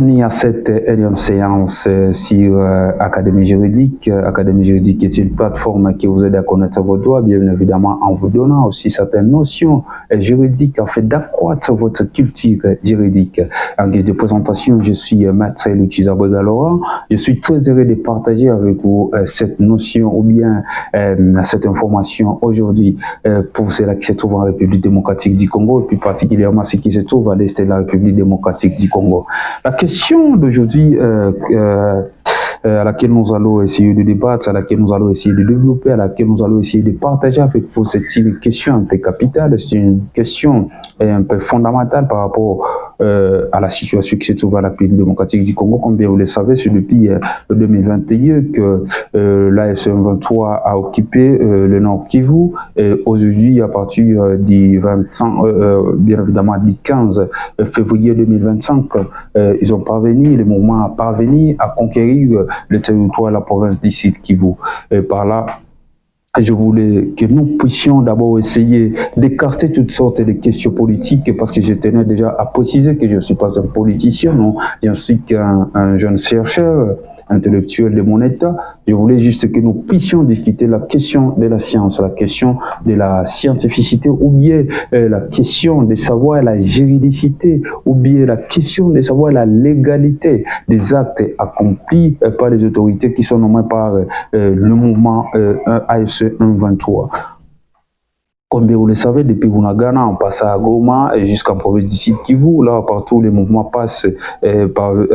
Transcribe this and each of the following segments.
Bienvenue à cette énième séance sur Académie Juridique. Académie Juridique est une plateforme qui vous aide à connaître vos droits, bien évidemment en vous donnant aussi certaines notions juridiques afin d'accroître votre culture juridique. En guise de présentation, je suis Maître Luciza Laurent. Je suis très heureux de partager avec vous cette notion ou bien cette information aujourd'hui pour ceux qui se trouvent en République démocratique du Congo et plus particulièrement ceux qui se trouvent à l'est de la République démocratique du Congo. La question d'aujourd'hui à laquelle nous allons essayer de débattre, à laquelle nous allons essayer de développer, à laquelle nous allons essayer de partager avec vous, c'est une question un peu capitale, c'est une question un peu fondamentale par rapport à la situation qui se trouve à la République démocratique du Congo. Comme bien vous le savez, c'est depuis 2021 que l'AFC 23 a occupé le Nord Kivu. Aujourd'hui, à partir du 25, bien évidemment du 15 février 2025, ils ont parvenu, le mouvement a parvenu à conquérir le territoire de la province du Sud Kivu. Par là, je voulais que nous puissions d'abord essayer d'écarter toutes sortes de questions politiques parce que je tenais déjà à préciser que je ne suis pas un politicien, non, je suis qu'un jeune chercheur intellectuel de mon état. Je voulais juste que nous puissions discuter la question de la science, la question de la scientificité ou bien la question de savoir la juridicité ou bien la question de savoir la légalité des actes accomplis par les autorités qui sont nommées par le mouvement AFC 123. Comme vous le savez, depuis Bunagana, on passe à Goma et jusqu'en province du Sud Kivu. Là, partout, les mouvements passent,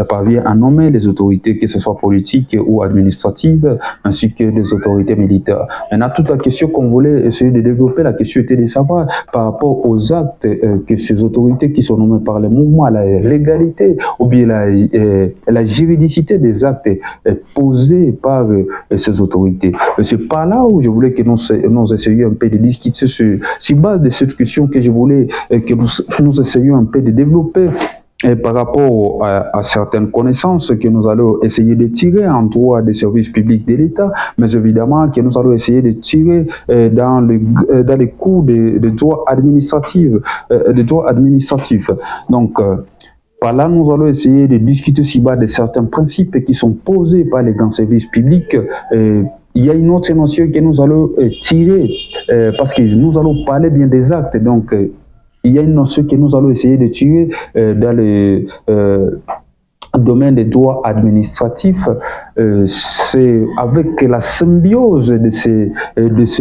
parviennent à nommer les autorités, que ce soit politiques ou administratives, ainsi que les autorités militaires. Maintenant, toute la question qu'on voulait essayer de développer, la question était de savoir par rapport aux actes que ces autorités qui sont nommées par les mouvements, la légalité ou bien la juridicité des actes posés par ces autorités. C'est par là où je voulais que nous essayions un peu de discuter sur base de cette question que je voulais que nous essayions un peu de développer par rapport à certaines connaissances que nous allons essayer de tirer en droit des services publics de l'État, mais évidemment que nous allons essayer de tirer dans les cours de droit administratif. Donc, par là, nous allons essayer de discuter sur base de certains principes qui sont posés par les grands services publics. Il y a une autre notion que nous allons tirer, parce que nous allons parler bien des actes. Donc, il y a une notion que nous allons essayer de tirer dans le domaine des droits administratifs. C'est avec la symbiose de ces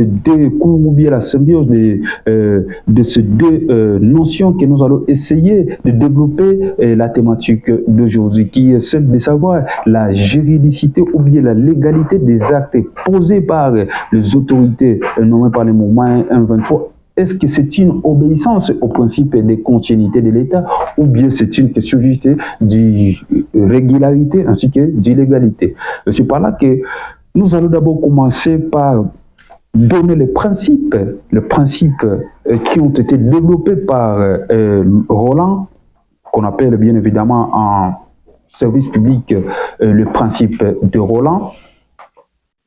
deux cours ou bien la symbiose de ces deux notions que nous allons essayer de développer la thématique d'aujourd'hui, qui est celle de savoir la juridicité ou bien la légalité des actes posés par les autorités nommées par les mouvements 123. Est-ce que c'est une obéissance au principe de continuité de l'État ou bien c'est une question juste de régularité ainsi que d'illégalité? C'est par là que nous allons d'abord commencer par donner les principes qui ont été développés par Roland, qu'on appelle bien évidemment en service public le principe de Roland.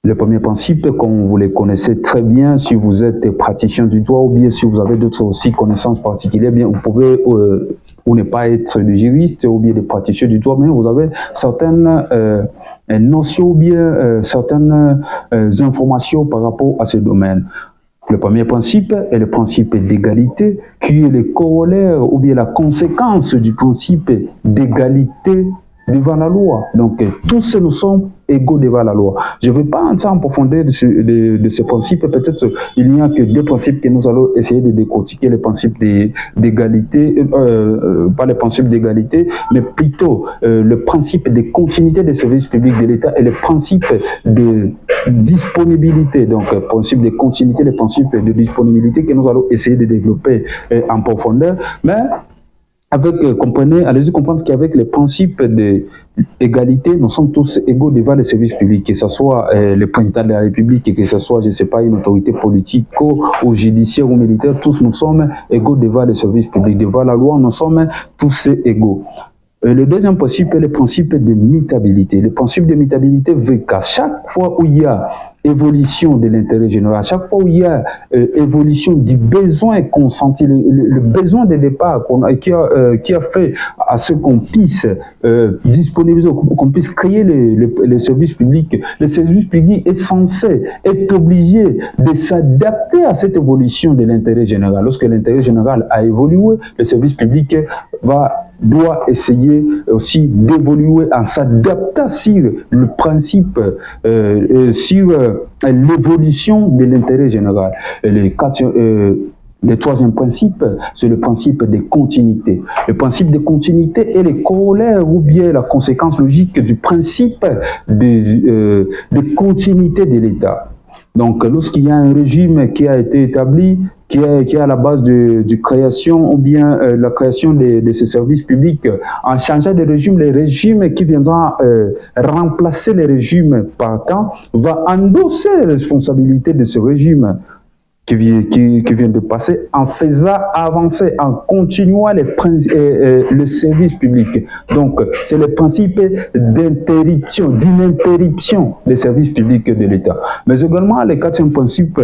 Le premier principe, comme vous le connaissez très bien, si vous êtes praticien du droit ou bien si vous avez d'autres aussi connaissances particulières, bien vous pouvez ou ne pas être de juriste ou bien de praticien du droit, mais vous avez certaines notions ou bien certaines informations par rapport à ce domaine. Le premier principe est le principe d'égalité, qui est le corollaire ou bien la conséquence du principe d'égalité devant la loi. Donc, tous nous sommes égaux devant la loi. Je ne vais pas entrer en profondeur de ces principes. Peut-être il n'y a que deux principes que nous allons essayer de décortiquer, le principe d'égalité, pas le principe d'égalité, mais plutôt le principe de continuité des services publics de l'État et le principe de disponibilité. Donc, le principe de continuité, le principe de disponibilité que nous allons essayer de développer en profondeur. Mais comprenez, allez-y comprendre qu'avec les principes d'égalité, nous sommes tous égaux devant les services publics, que ce soit le président de la République, que ce soit, je ne sais pas, une autorité politique ou judiciaire ou militaire, tous nous sommes égaux devant les services publics. Devant la loi, nous sommes tous égaux. Le deuxième principe est le principe de mutabilité. Le principe de mutabilité veut qu'à chaque fois où il y a évolution de l'intérêt général, chaque fois où il y a évolution du besoin consenti, le besoin de départ qui a fait à ce qu'on puisse disponibiliser, qu'on puisse créer les services publics, le service public est censé être obligé de s'adapter à cette évolution de l'intérêt général. Lorsque l'intérêt général a évolué, le service public doit essayer aussi d'évoluer en s'adaptant sur le principe, sur l'évolution de l'intérêt général. Le troisième principe, c'est le principe de continuité. Le principe de continuité est le corollaire ou bien la conséquence logique du principe de continuité de l'État. Donc, lorsqu'il y a un régime qui a été établi, qui est à la base de création ou bien la création de ces services publics, en changeant de régime, les régimes qui viendront remplacer les régimes partants va endosser les responsabilités de ce régime qui vient de passer en faisant avancer, en continuant le service public. Donc, c'est le principe d'interruption des services publics de l'État. Mais également, le quatrième principe,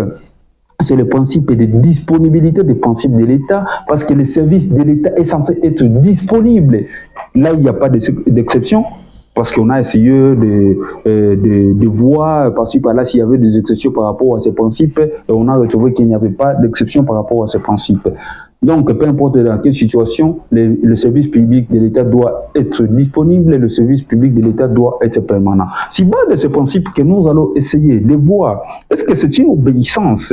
c'est le principe de disponibilité des principes de l'État, parce que le service de l'État est censé être disponible. Là, il n'y a pas d'exception. Parce qu'on a essayé de voir par-ci par-là s'il y avait des exceptions par rapport à ces principes, et on a retrouvé qu'il n'y avait pas d'exception par rapport à ces principes. Donc, peu importe dans quelle situation, le service public de l'État doit être disponible, le service public de l'État doit être permanent. C'est bas de ce principe que nous allons essayer de voir, est-ce que c'est une obéissance,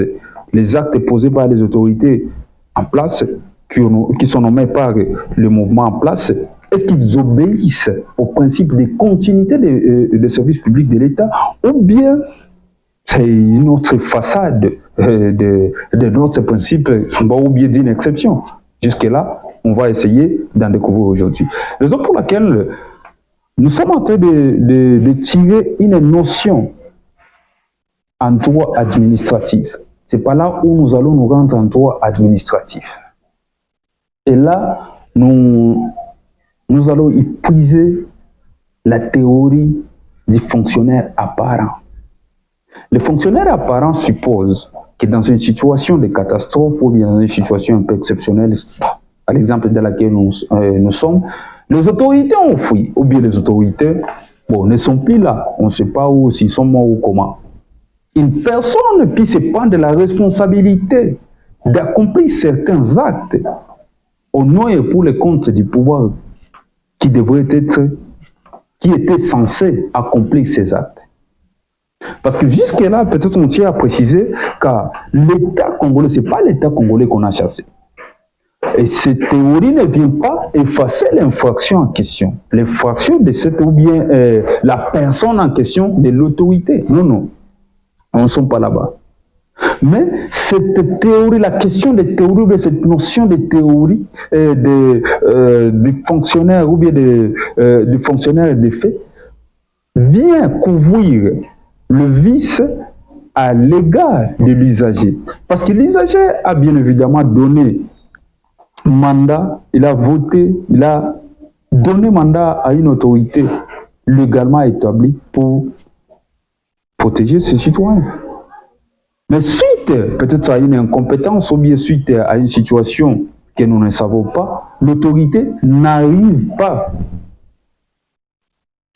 les actes posés par les autorités en place, qui sont nommés par le mouvement en place, est-ce qu'ils obéissent au principe de continuité des services publics de l'État, ou bien c'est une autre façade de notre principe, ou bien d'une exception? Jusque-là, on va essayer d'en découvrir aujourd'hui. Raison pour laquelle nous sommes en train de tirer une notion en droit administratif. C'est pas là où nous allons nous rendre en droit administratif. Et là, nous allons y puiser la théorie du fonctionnaire apparent. Le fonctionnaire apparent suppose que dans une situation de catastrophe ou bien dans une situation un peu exceptionnelle, à l'exemple dans laquelle nous sommes, les autorités ont fui, ou bien les autorités ne sont plus là, on ne sait pas où, s'ils sont morts ou comment. Une personne ne peut se prendre de la responsabilité d'accomplir certains actes au nom et pour le compte du pouvoir qui était censé accomplir ces actes. Parce que jusque-là, peut-être on tient à préciser que l'État congolais, ce n'est pas l'État congolais qu'on a chassé. Et cette théorie ne vient pas effacer l'infraction en question. L'infraction de cette, ou bien la personne en question de l'autorité. Non, non. On ne sommes pas là-bas. Mais cette théorie, la question de théorie, cette notion de théorie du fonctionnaire ou bien du fonctionnaire des faits vient couvrir le vice à l'égard de l'usager. Parce que l'usager a bien évidemment donné mandat, il a voté, il a donné mandat à une autorité légalement établie pour protéger ses citoyens. Mais suite peut-être à une incompétence ou bien suite à une situation que nous ne savons pas, l'autorité n'arrive pas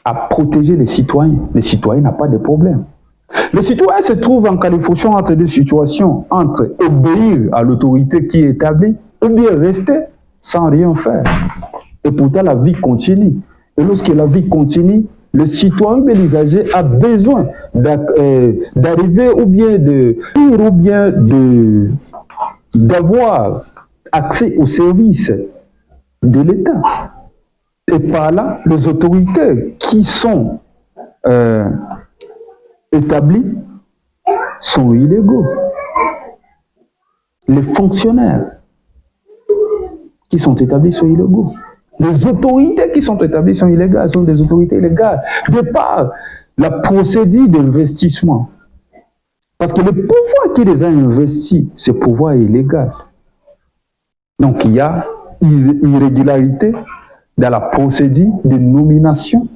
à protéger les citoyens. Les citoyens n'ont pas de problème. Les citoyens se trouvent en califourchon entre deux situations, entre obéir à l'autorité qui est établie ou bien rester sans rien faire. Et pourtant la vie continue. Et lorsque la vie continue, le citoyen et l'usager a besoin d'arriver ou bien d'avoir accès aux services de l'État. Et par là, les autorités qui sont établies sont illégaux. Les fonctionnaires qui sont établis sont illégaux. Les autorités qui sont établies sont illégales, sont des autorités illégales. De par la procédure d'investissement. Parce que le pouvoir qui les a investis, ce pouvoir est illégal. Donc il y a irrégularité dans la procédure de nomination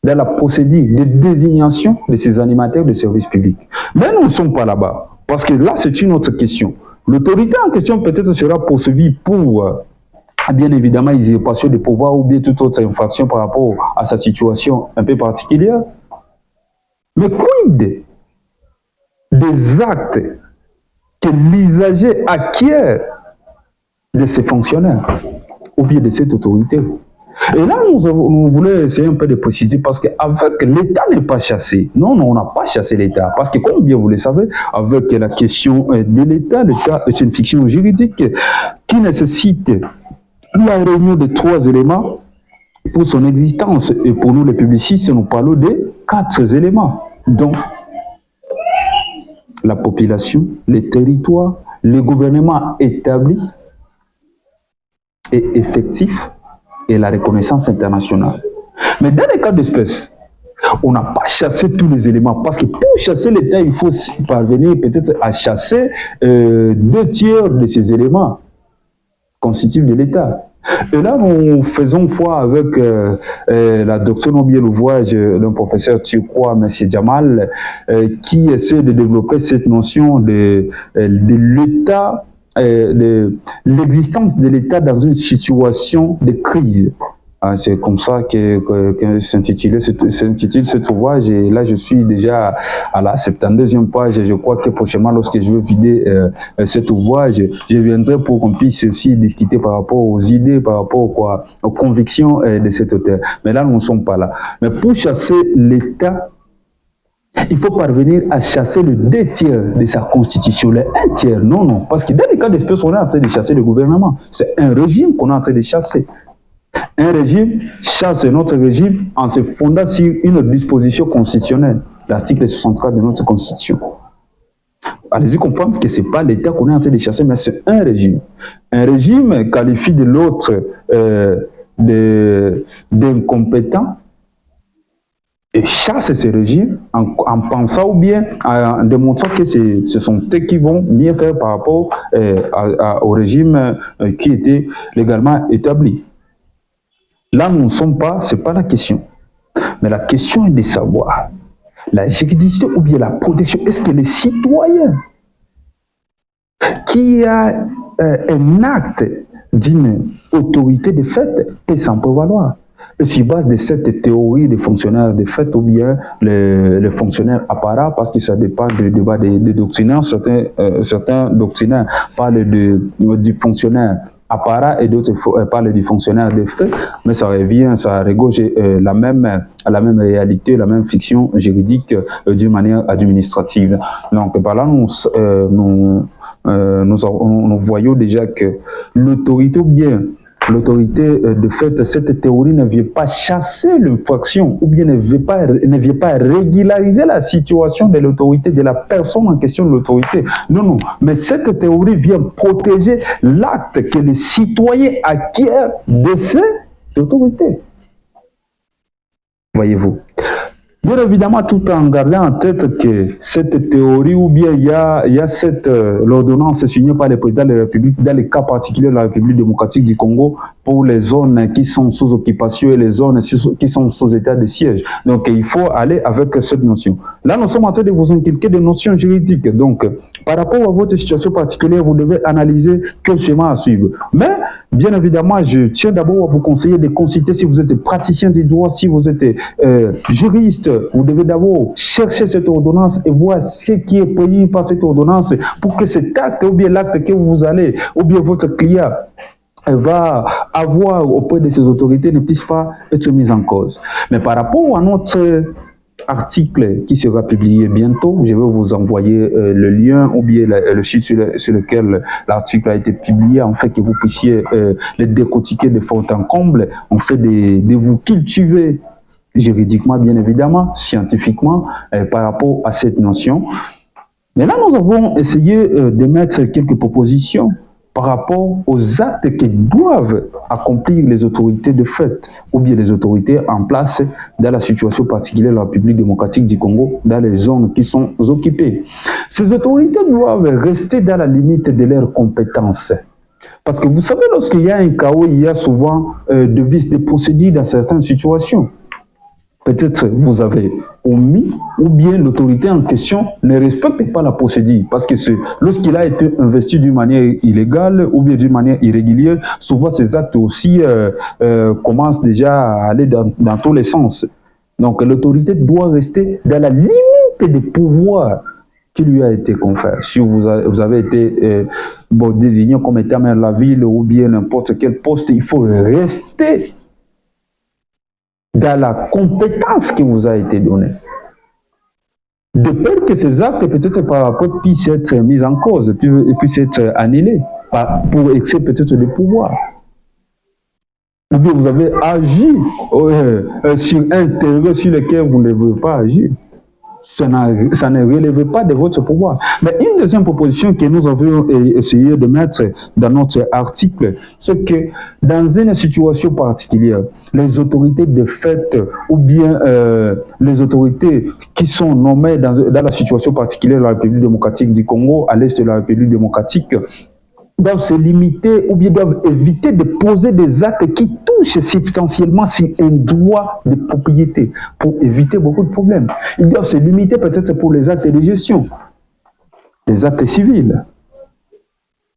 dans la procédure de désignation de ces animateurs de services publics. Mais nous ne sommes pas là-bas, parce que là, c'est une autre question. L'autorité en question peut-être sera poursuivie pour, bien évidemment, usurpation de pouvoir ou bien toute autre infraction par rapport à sa situation un peu particulière. Mais quid des actes que l'usager acquiert de ces fonctionnaires ou bien de cette autorité? Et là, nous voulons essayer un peu de préciser parce qu'avec l'État n'est pas chassé. Non, on n'a pas chassé l'État. Parce que comme bien vous le savez, avec la question de l'État est une fiction juridique qui nécessite la réunion de 3 éléments pour son existence. Et pour nous, les publicistes, nous parlons de 4 éléments, dont la population, les territoires, le gouvernement établi et effectif, et la reconnaissance internationale. Mais dans les cas d'espèce, on n'a pas chassé tous les éléments, parce que pour chasser l'État, il faut parvenir peut-être à chasser 2 tiers de ces éléments constitutifs de l'État. Et là, nous faisons foi avec la doctrine ou bien l'ouvrage d'un professeur turquois, M. Jamal, qui essaie de développer cette notion de l'État, l'existence de l'État dans une situation de crise. C'est comme ça que s'intitule cet ouvrage. Et là, je suis déjà à la 72e page. Et je crois que prochainement, lorsque je veux vider cet ouvrage, je viendrai pour qu'on puisse aussi discuter par rapport aux idées, par rapport aux convictions de cet auteur. Mais là, nous ne sommes pas là. Mais pour chasser l'État, il faut parvenir à chasser le 2 tiers de sa constitution, le 1 tiers. Non. Parce que dans les cas d'espèce, on est en train de chasser le gouvernement. C'est un régime qu'on est en train de chasser. Un régime chasse notre régime en se fondant sur une disposition constitutionnelle, l'article 63 de notre Constitution. Allez-y comprendre que ce n'est pas l'État qu'on est en train de chasser, mais c'est un régime. Un régime qualifie de l'autre d'incompétent et chasse ce régime en pensant ou bien en démontrant que ce sont eux qui vont mieux faire par rapport au régime qui était légalement établi. Là, nous ne sommes pas, ce n'est pas la question. Mais la question est de savoir, la juridiction ou bien la protection, est-ce que les citoyens qui a un acte d'une autorité de fait peut s'en prévaloir? Et sur base de cette théorie des fonctionnaires de fait ou bien les fonctionnaires apparats, parce que ça dépend du débat des doctrinaires, certains doctrinaires parlent du fonctionnaire apparat et d'autres parlent du fonctionnaire de fait, mais ça revient, ça regorge la même réalité, la même fiction juridique d'une manière administrative. Donc par là, nous voyons déjà que l'autorité ou bien l'autorité de fait, cette théorie ne vient pas chasser l'infraction ou bien ne vient pas régulariser la situation de l'autorité, de la personne en question de l'autorité. Non, mais cette théorie vient protéger l'acte que les citoyens acquièrent de cette autorité. Voyez-vous. Bien évidemment, tout en gardant en tête que cette théorie ou bien il y a l'ordonnance signée par le président de la République dans les cas particuliers de la République démocratique du Congo pour les zones qui sont sous occupation et les zones qui sont sous état de siège. Donc, il faut aller avec cette notion. Là, nous sommes en train de vous inculquer des notions juridiques. Donc, par rapport à votre situation particulière, vous devez analyser quel schéma à suivre. Mais, bien évidemment, je tiens d'abord à vous conseiller de consulter si vous êtes praticien du droit, si vous êtes juriste. Vous devez d'abord chercher cette ordonnance et voir ce qui est payé par cette ordonnance pour que cet acte ou bien l'acte que vous allez ou bien votre client va avoir auprès de ces autorités ne puisse pas être mis en cause. Mais par rapport à notre article qui sera publié bientôt, je vais vous envoyer le lien ou bien le site sur lequel l'article a été publié, en fait que vous puissiez le décortiquer de fond en comble, en fait de vous cultiver juridiquement, bien évidemment, scientifiquement, par rapport à cette notion. Mais là, nous avons essayé de mettre quelques propositions par rapport aux actes que doivent accomplir les autorités de fait, ou bien les autorités en place dans la situation particulière de la République démocratique du Congo, dans les zones qui sont occupées. Ces autorités doivent rester dans la limite de leurs compétences. Parce que vous savez, lorsqu'il y a un chaos, il y a souvent de vices de procédure dans certaines situations. peut-être vous avez omis, ou bien l'autorité en question ne respecte pas la procédure. Parce que lorsqu'il a été investi d'une manière illégale ou bien d'une manière irrégulière, souvent ces actes aussi commencent déjà à aller dans tous les sens. Donc l'autorité doit rester dans la limite des pouvoirs qui lui a été conféré. Si vous avez été désigné comme étant maire de la ville ou bien n'importe quel poste, il faut rester dans la compétence qui vous a été donnée. De peur que ces actes, peut-être par rapport, puissent être mis en cause, puissent être annulés pour excès peut-être de pouvoir. Ou bien vous avez agi sur un terrain sur lequel vous ne devez pas agir. Ça ne relève pas de votre pouvoir. Mais une deuxième proposition que nous avions essayé de mettre dans notre article, c'est que dans une situation particulière, les autorités de fait ou bien les autorités qui sont nommées dans la situation particulière de la République démocratique du Congo, à l'est de la République démocratique, doivent se limiter ou bien doivent éviter de poser des actes qui touchent substantiellement sur un droit de propriété pour éviter beaucoup de problèmes. Ils doivent se limiter peut-être pour les actes de gestion, les actes civils.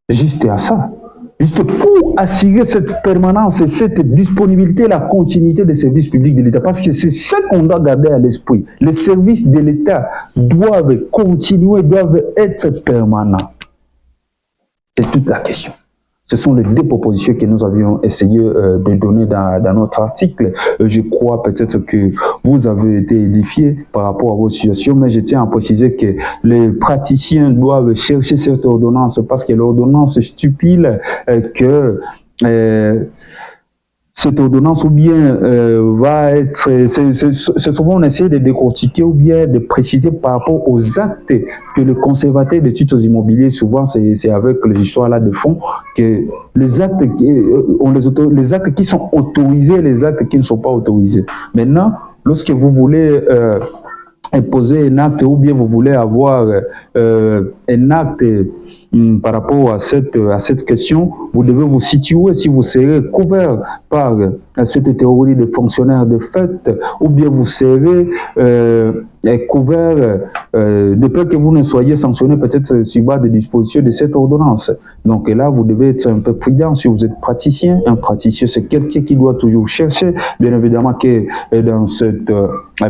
Juste à ça. Juste pour assurer cette permanence et cette disponibilité, la continuité des services publics de l'État. Parce que c'est ça qu'on doit garder à l'esprit. Les services de l'État doivent continuer, doivent être permanents. C'est toute la question. Ce sont les deux propositions que nous avions essayé de donner dans notre article. Je crois peut-être que vous avez été édifiés par rapport à votre situation, mais je tiens à préciser que les praticiens doivent chercher cette ordonnance parce que l'ordonnance stipule que cette ordonnance ou bien va être, c'est souvent on essaie de décortiquer ou bien de préciser par rapport aux actes que le conservateur de titres immobiliers, souvent c'est avec l'histoire là de fond, que les actes, les actes qui sont autorisés, les actes qui ne sont pas autorisés. Maintenant, lorsque vous voulez imposer un acte ou bien vous voulez avoir un acte par rapport à cette question, vous devez vous situer si vous serez couvert par cette théorie des fonctionnaires de fait ou bien vous serez couvert de peur que vous ne soyez sanctionné peut-être sur base des dispositions de cette ordonnance. Donc là, vous devez être un peu prudent si vous êtes praticien. Un praticien, c'est quelqu'un qui doit toujours chercher. Bien évidemment que dans cette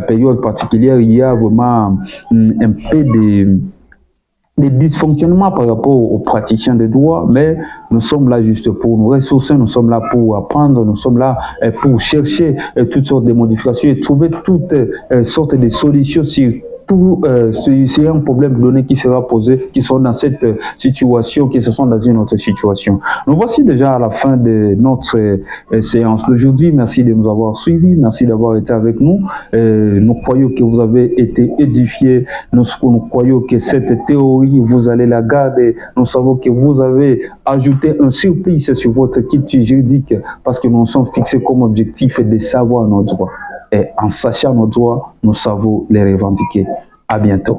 période particulière, il y a vraiment un peu des dysfonctionnements par rapport aux praticiens de droit, mais nous sommes là juste pour nous ressourcer, nous sommes là pour apprendre, nous sommes là pour chercher toutes sortes de modifications et trouver toutes sortes de solutions sur tout, c'est un problème donné qui sera posé, qui sont dans cette situation, qui se sont dans une autre situation. Nous voici déjà à la fin de notre séance d'aujourd'hui. Merci de nous avoir suivis, merci d'avoir été avec nous. Nous croyons que vous avez été édifiés, nous croyons que cette théorie, vous allez la garder. Nous savons que vous avez ajouté un surprise sur votre culture juridique parce que nous nous sommes fixés comme objectif de savoir nos droits. Et en sachant nos droits, nous savons les revendiquer. À bientôt.